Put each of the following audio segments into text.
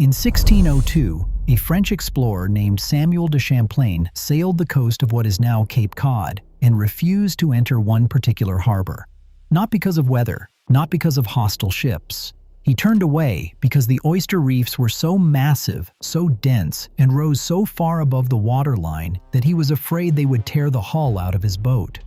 In 1602, a French explorer named Samuel de Champlain sailed the coast of what is now Cape Cod and refused to enter one particular harbor. Not because of weather, not because of hostile ships. He turned away because the oyster reefs were so massive, so dense, and rose so far above the waterline that he was afraid they would tear the hull out of his boat.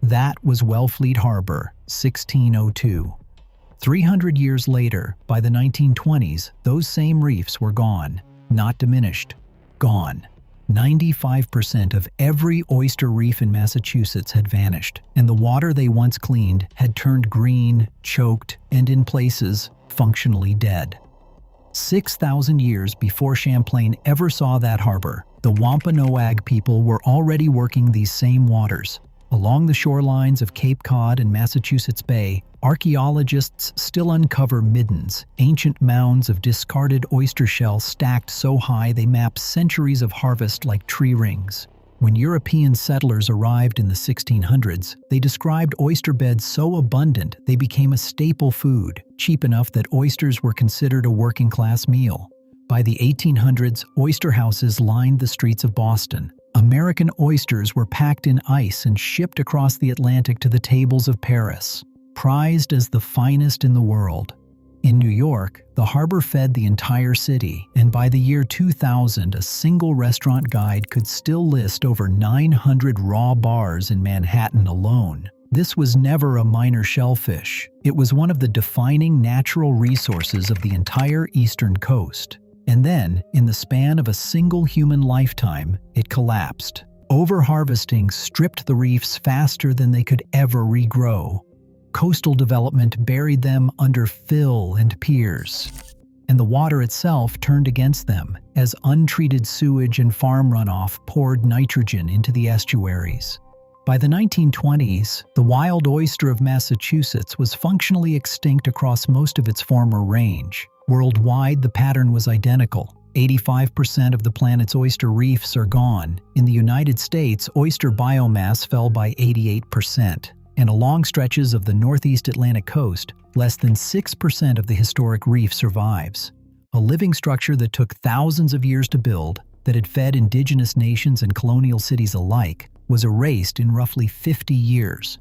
That was Wellfleet Harbor, 1602. 300 years later, by the 1920s, those same reefs were gone, not diminished, gone. 95% of every oyster reef in Massachusetts had vanished, and the water they once cleaned had turned green, choked, and in places, functionally dead. 6,000 years before Champlain ever saw that harbor, the Wampanoag people were already working these same waters. Along the shorelines of Cape Cod and Massachusetts Bay, archaeologists still uncover middens, ancient mounds of discarded oyster shells stacked so high they map centuries of harvest like tree rings. When European settlers arrived in the 1600s, they described oyster beds so abundant they became a staple food, cheap enough that oysters were considered a working-class meal. By the 1800s, oyster houses lined the streets of Boston. American oysters were packed in ice and shipped across the Atlantic to the tables of Paris, prized as the finest in the world. In New York, the harbor fed the entire city, and by the year 2000, a single restaurant guide could still list over 900 raw bars in Manhattan alone. This was never a minor shellfish. It was one of the defining natural resources of the entire eastern coast. And then, in the span of a single human lifetime, it collapsed. Overharvesting stripped the reefs faster than they could ever regrow. Coastal development buried them under fill and piers. And the water itself turned against them as untreated sewage and farm runoff poured nitrogen into the estuaries. By the 1920s, the wild oyster of Massachusetts was functionally extinct across most of its former range. Worldwide, the pattern was identical. 85% of the planet's oyster reefs are gone. In the United States, oyster biomass fell by 88%. And along stretches of the northeast Atlantic coast, less than 6% of the historic reef survives. A living structure that took thousands of years to build, that had fed indigenous nations and colonial cities alike, was erased in roughly 50 years.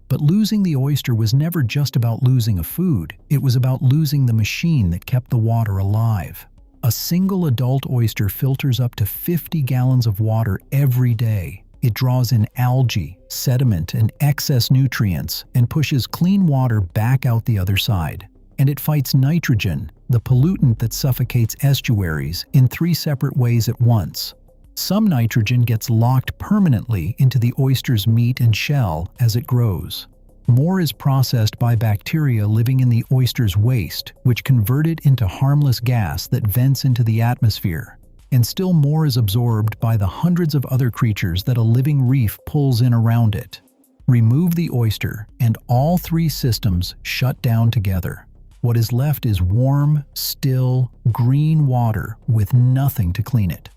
But losing the oyster was never just about losing a food. It was about losing the machine that kept the water alive. A single adult oyster filters up to 50 gallons of water every day. It draws in algae, sediment, and excess nutrients and pushes clean water back out the other side. And it fights nitrogen, the pollutant that suffocates estuaries, in 3 separate ways at once. Some nitrogen gets locked permanently into the oyster's meat and shell as it grows. More is processed by bacteria living in the oyster's waste, which convert it into harmless gas that vents into the atmosphere. And still more is absorbed by the hundreds of other creatures that a living reef pulls in around it. Remove the oyster, and all 3 systems shut down together. What is left is warm, still, green water with nothing to clean it.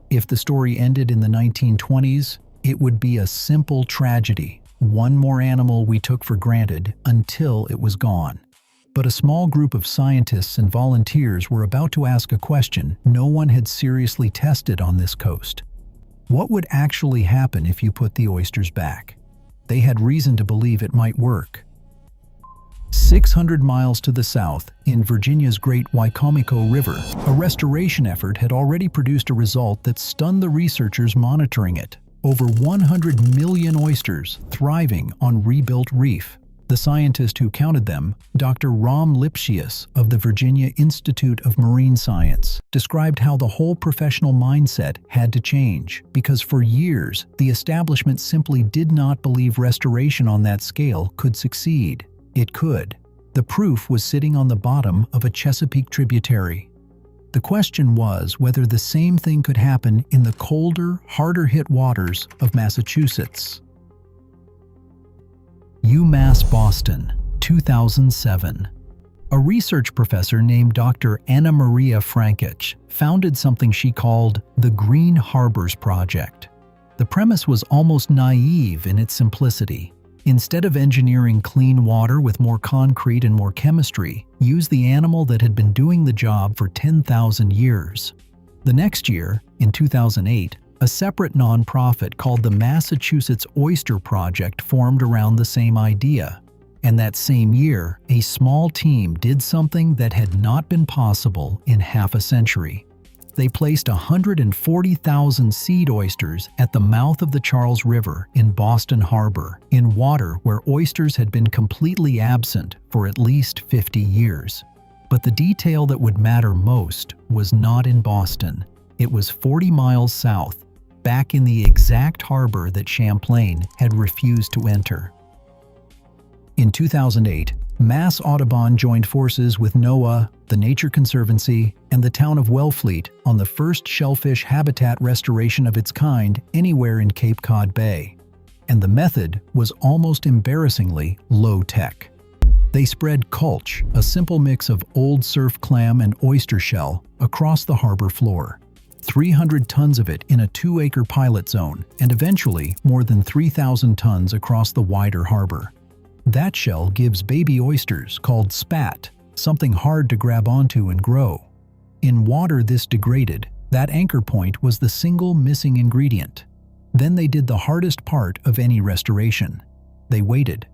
If the story ended in the 1920s, it would be a simple tragedy. One more animal we took for granted until it was gone. But a small group of scientists and volunteers were about to ask a question no one had seriously tested on this coast. What would actually happen if you put the oysters back? They had reason to believe it might work. 600 miles to the south, in Virginia's Great Wicomico River, a restoration effort had already produced a result that stunned the researchers monitoring it. Over 100 million oysters thriving on rebuilt reef. The scientist who counted them, Dr. Ram Lipsius of the Virginia Institute of Marine Science, described how the whole professional mindset had to change, because for years, the establishment simply did not believe restoration on that scale could succeed. It could. The proof was sitting on the bottom of a Chesapeake tributary. The question was whether the same thing could happen in the colder, harder-hit waters of Massachusetts. UMass Boston, 2007. A research professor named Dr. Anna Maria Frankich founded something she called the Green Harbors Project. The premise was almost naive in its simplicity. Instead of engineering clean water with more concrete and more chemistry, use the animal that had been doing the job for 10,000 years. The next year, in 2008, a separate nonprofit called the Massachusetts Oyster Project formed around the same idea. And that same year, a small team did something that had not been possible in half a century. They placed 140,000 seed oysters at the mouth of the Charles River in Boston Harbor, in water where oysters had been completely absent for at least 50 years. But the detail that would matter most was not in Boston. It was 40 miles south, back in the exact harbor that Champlain had refused to enter. In 2008, Mass Audubon joined forces with NOAA, the Nature Conservancy, and the town of Wellfleet on the first shellfish habitat restoration of its kind anywhere in Cape Cod Bay. And the method was almost embarrassingly low-tech. They spread culch, a simple mix of old surf clam and oyster shell, across the harbor floor. 300 tons of it in a 2-acre pilot zone, and eventually more than 3,000 tons across the wider harbor. That shell gives baby oysters, called spat, something hard to grab onto and grow. In water this degraded, that anchor point was the single missing ingredient. Then they did the hardest part of any restoration. They waited.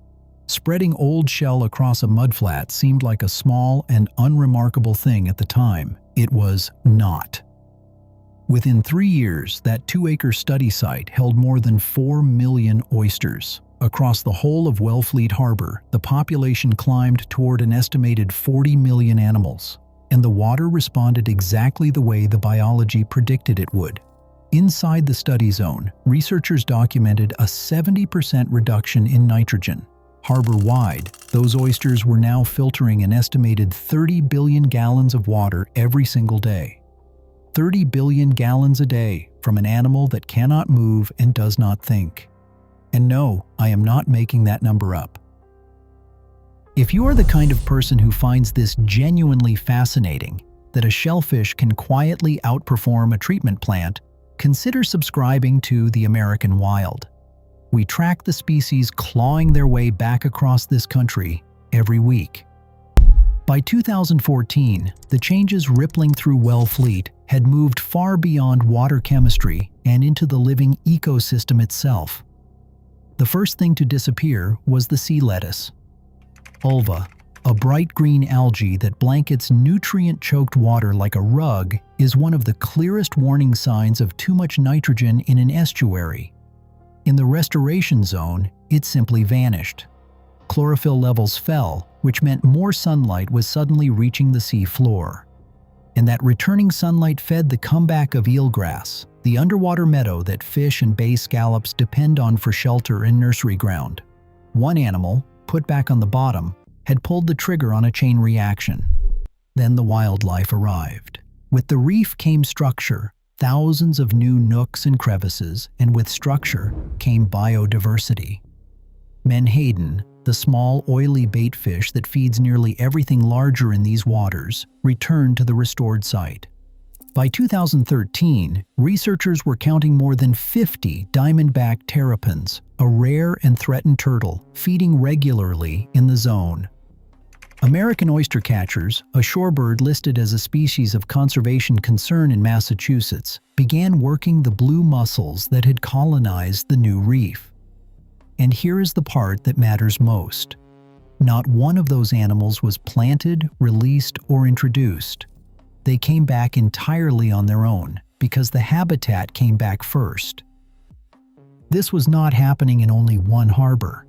Spreading old shell across a mudflat seemed like a small and unremarkable thing at the time. It was not. Within 3 years, that 2-acre study site held more than 4 million oysters. Across the whole of Wellfleet Harbor, the population climbed toward an estimated 40 million animals, and the water responded exactly the way the biology predicted it would. Inside the study zone, researchers documented a 70% reduction in nitrogen. Harbor-wide, those oysters were now filtering an estimated 30 billion gallons of water every single day. 30 billion gallons a day from an animal that cannot move and does not think. And no, I am not making that number up. If you are the kind of person who finds this genuinely fascinating, that a shellfish can quietly outperform a treatment plant, consider subscribing to The American Wild. We track the species clawing their way back across this country every week. By 2014, the changes rippling through Wellfleet had moved far beyond water chemistry and into the living ecosystem itself. The first thing to disappear was the sea lettuce. Ulva, a bright green algae that blankets nutrient-choked water like a rug, is one of the clearest warning signs of too much nitrogen in an estuary. In the restoration zone, it simply vanished. Chlorophyll levels fell, which meant more sunlight was suddenly reaching the sea floor. And that returning sunlight fed the comeback of eelgrass, the underwater meadow that fish and bay scallops depend on for shelter and nursery ground. One animal, put back on the bottom, had pulled the trigger on a chain reaction. Then the wildlife arrived. With the reef came structure, thousands of new nooks and crevices, and with structure came biodiversity. Menhaden, the small oily bait fish that feeds nearly everything larger in these waters, returned to the restored site. By 2013, researchers were counting more than 50 diamondback terrapins, a rare and threatened turtle, feeding regularly in the zone. American oyster catchers, a shorebird listed as a species of conservation concern in Massachusetts, began working the blue mussels that had colonized the new reef. And here is the part that matters most. Not one of those animals was planted, released, or introduced. They came back entirely on their own, because the habitat came back first. This was not happening in only one harbor.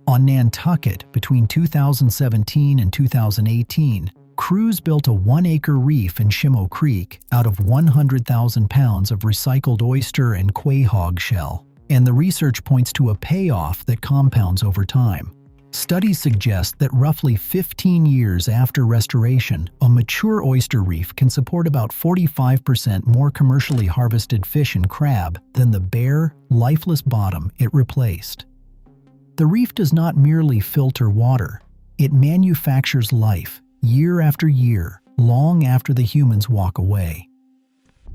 On Nantucket, between 2017 and 2018, crews built a 1-acre reef in Shimo Creek out of 100,000 pounds of recycled oyster and quahog shell. And the research points to a payoff that compounds over time. Studies suggest that roughly 15 years after restoration, a mature oyster reef can support about 45% more commercially harvested fish and crab than the bare, lifeless bottom it replaced. The reef does not merely filter water, it manufactures life, year after year, long after the humans walk away.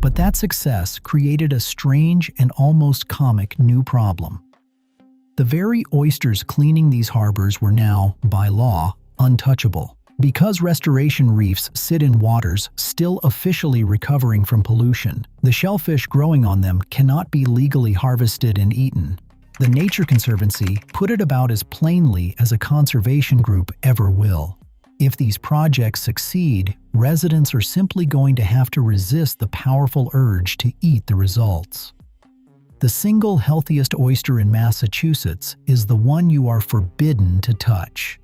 But that success created a strange and almost comic new problem. The very oysters cleaning these harbors were now, by law, untouchable. Because restoration reefs sit in waters still officially recovering from pollution, the shellfish growing on them cannot be legally harvested and eaten. The Nature Conservancy put it about as plainly as a conservation group ever will. If these projects succeed, residents are simply going to have to resist the powerful urge to eat the results. The single healthiest oyster in Massachusetts is the one you are forbidden to touch.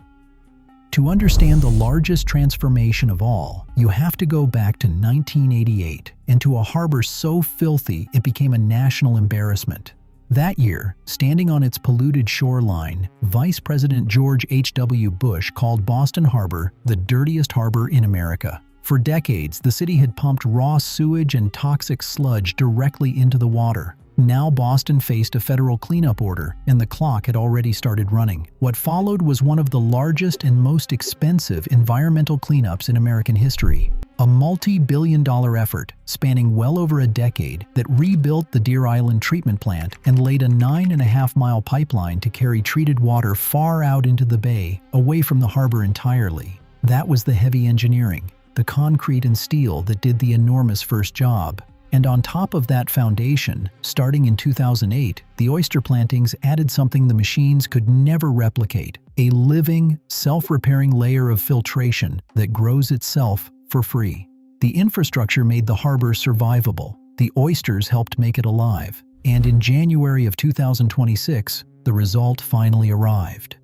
To understand the largest transformation of all, you have to go back to 1988 and to a harbor so filthy it became a national embarrassment. That year, standing on its polluted shoreline, Vice President George H.W. Bush called Boston Harbor the dirtiest harbor in America. For decades, the city had pumped raw sewage and toxic sludge directly into the water. Now Boston faced a federal cleanup order, and the clock had already started running. What followed was one of the largest and most expensive environmental cleanups in American history. A multi-billion-dollar effort, spanning well over a decade, that rebuilt the Deer Island treatment plant and laid a 9.5-mile pipeline to carry treated water far out into the bay, away from the harbor entirely. That was the heavy engineering, the concrete and steel that did the enormous first job. And on top of that foundation, starting in 2008, the oyster plantings added something the machines could never replicate: a living, self-repairing layer of filtration that grows itself for free. The infrastructure made the harbor survivable. The oysters helped make it alive. And in January of 2026, the result finally arrived.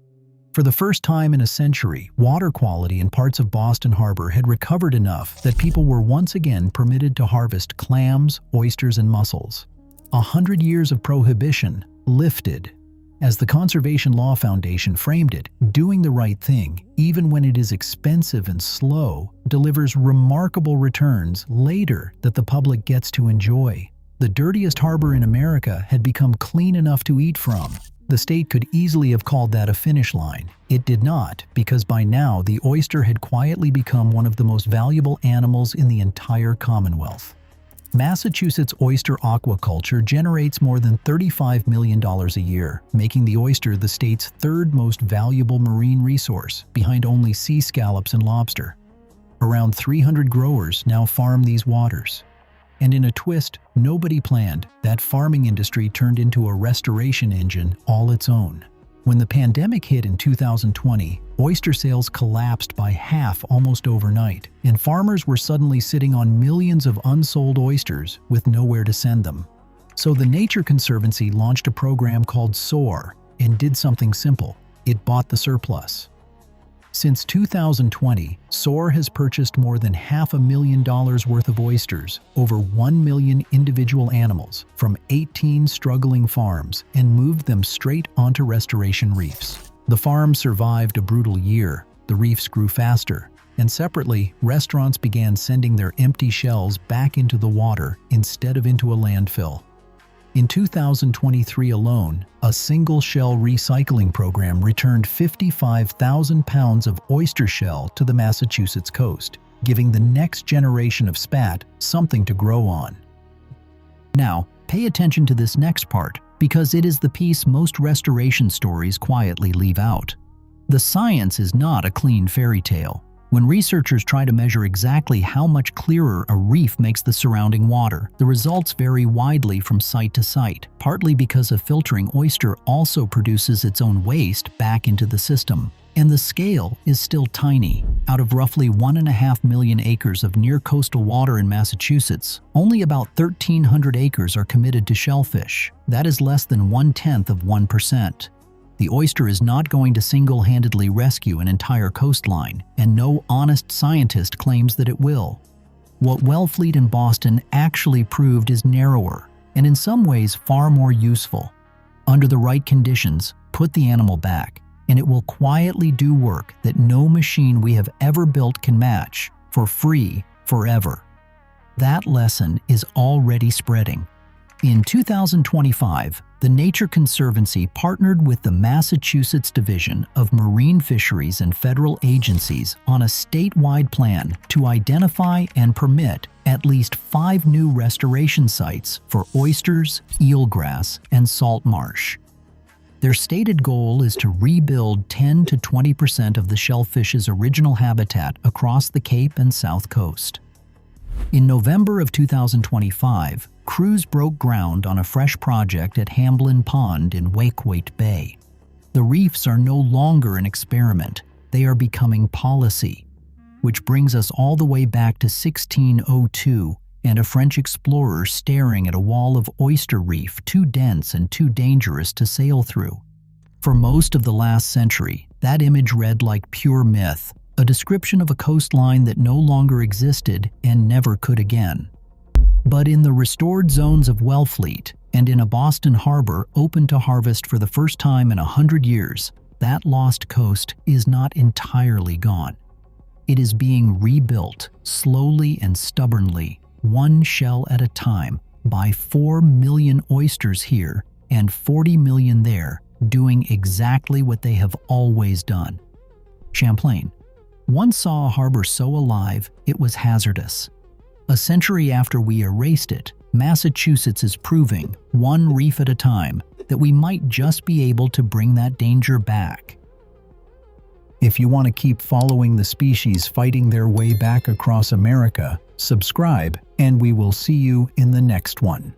For the first time in a century, water quality in parts of Boston Harbor had recovered enough that people were once again permitted to harvest clams, oysters, and mussels. 100 years of prohibition lifted. As the Conservation Law Foundation framed it, doing the right thing, even when it is expensive and slow, delivers remarkable returns later that the public gets to enjoy. The dirtiest harbor in America had become clean enough to eat from. The state could easily have called that a finish line. It did not, because by now the oyster had quietly become one of the most valuable animals in the entire Commonwealth. Massachusetts oyster aquaculture generates more than $35 million a year, making the oyster the state's third most valuable marine resource, behind only sea scallops and lobster. Around 300 growers now farm these waters. And in a twist nobody planned, that farming industry turned into a restoration engine all its own. When the pandemic hit in 2020, oyster sales collapsed by half almost overnight, and farmers were suddenly sitting on millions of unsold oysters with nowhere to send them. So the Nature Conservancy launched a program called SOAR and did something simple. It bought the surplus. Since 2020, SOAR has purchased more than $500,000 worth of oysters, over 1 million individual animals, from 18 struggling farms, and moved them straight onto restoration reefs. The farms survived a brutal year, the reefs grew faster, and separately, restaurants began sending their empty shells back into the water instead of into a landfill. In 2023 alone, a single shell recycling program returned 55,000 pounds of oyster shell to the Massachusetts coast, giving the next generation of spat something to grow on. Now, pay attention to this next part, because it is the piece most restoration stories quietly leave out. The science is not a clean fairy tale. When researchers try to measure exactly how much clearer a reef makes the surrounding water, the results vary widely from site to site, partly because a filtering oyster also produces its own waste back into the system. And the scale is still tiny. Out of roughly 1.5 million acres of near-coastal water in Massachusetts, only about 1,300 acres are committed to shellfish. That is less than 1/10 of 1%. The oyster is not going to single-handedly rescue an entire coastline, and no honest scientist claims that it will. What Wellfleet in Boston actually proved is narrower, and in some ways far more useful. Under the right conditions, put the animal back, and it will quietly do work that no machine we have ever built can match, for free, forever. That lesson is already spreading. In 2025, the Nature Conservancy partnered with the Massachusetts Division of Marine Fisheries and federal agencies on a statewide plan to identify and permit at least 5 new restoration sites for oysters, eelgrass, and salt marsh. Their stated goal is to rebuild 10 to 20% of the shellfish's original habitat across the Cape and South Coast. In November of 2025, crews broke ground on a fresh project at Hamblin Pond in Wellfleet Bay. The reefs are no longer an experiment, they are becoming policy. Which brings us all the way back to 1602 and a French explorer staring at a wall of oyster reef too dense and too dangerous to sail through. For most of the last century, that image read like pure myth, a description of a coastline that no longer existed and never could again. But in the restored zones of Wellfleet and in a Boston harbor open to harvest for the first time in 100 years, that lost coast is not entirely gone. It is being rebuilt slowly and stubbornly, one shell at a time, by 4 million oysters here and 40 million there, doing exactly what they have always done. Champlain once saw a harbor so alive it was hazardous. A century after we erased it, Massachusetts is proving, one reef at a time, that we might just be able to bring that danger back. If you want to keep following the species fighting their way back across America, subscribe, and we will see you in the next one.